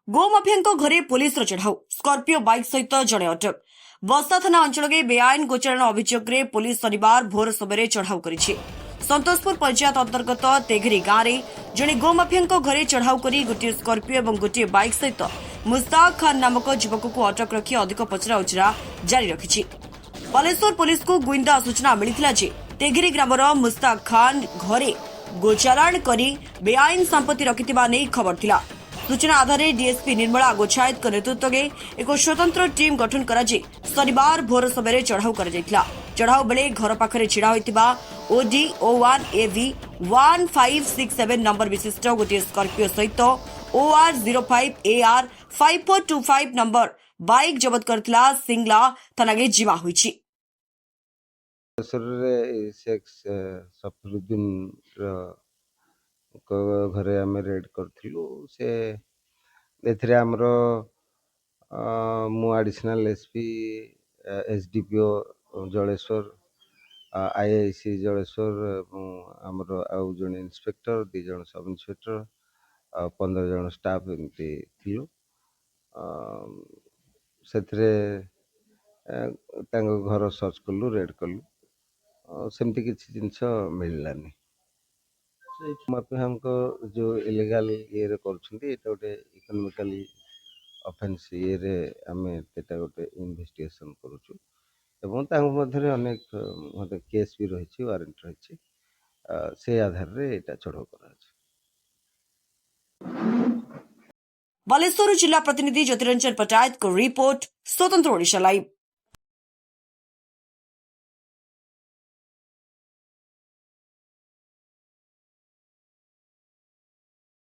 ଗୋମାଫିଆଙ୍କ ଘରେ ପୋଲିସର ଚଢ଼ାଉ ସ୍କର୍ପିଓ ବାଇକ୍ ସହିତ ଜଣେ ଅଟକ ବସ୍ତା ଥାନା ଅଞ୍ଚଳରେ ବେଆଇନ ଗୋଚାରଣ ଅଭିଯୋଗରେ ପୋଲିସ ଶନିବାର ଭୋର ସମୟରେ ଚଢ଼ାଉ କରିଛି। ସନ୍ତୋଷପୁର ପଞ୍ଚାୟତ ଅନ୍ତର୍ଗତ ତେଘରି ଗାଁରେ ଜଣେ ଗୋମାଫିଆଙ୍କ ଘରେ ଚଢ଼ାଉ କରି ଗୋଟିଏ ସ୍କର୍ପିଓ ଏବଂ ଗୋଟିଏ ବାଇକ୍ ସହିତ ମୁସ୍ତାକ ଖାନ୍ ନାମକ ଯୁବକକୁ ଅଟକ ରଖି ଅଧିକ ପଚରାଉଚରା ଜାରି ରଖିଛି। ବାଲେଶ୍ୱର ପୁଲିସକୁ ଗୁଇନ୍ଦା ସୂଚନା ମିଳିଥିଲା ଯେ ତେଘରି ଗ୍ରାମର ମୁସ୍ତାକ ଖାନ୍ ଘରେ ଗୋଚାଲାଣ କରି ବେଆଇନ ସମ୍ପତ୍ତି ରଖିଥିବା ନେଇ ଖବର ଥିଲା। सूचना आधार डीएसपी निर्मला गोछायत नेतृत्व में एक स्वतंत्र टीम गठन कर शनिवार भोर समय चढ़ाऊ कर चढ़ाऊ बेले घर पाखे छिड़ा होता OD01AV 1567 नंबर विशिष्ट गोटे स्कर्पिओ सहित OR05AR 5425 नंबर बाइक जबत करथिला सिंगला थाना जिमा होईछि। घरे आम रेड करूँ से आमर मु additional SP SDPO Jaleshwar IIC Jaleshwar आमर आउ जन इन्स्पेक्टर 2 जन सब इन्स्पेक्टर 15 जन स्टाफ एमती थिलु से घर सर्च कलु रेड कलु सेमती किसी जिनस मिललानी। माफिया जो इलीगल ये गोटे इकोनॉमिकली ऑफेंस ये आम गोटे इन्वेस्टिगेशन करुँ अनेक केस भी रही वारंट रही से आधार रे एटा चढ़ाऊ कर। बालेश्वर जिला प्रतिनिधि ज्योतिरंजन पटायत को रिपोर्ट स्वतंत्र ओडिशा लाइव।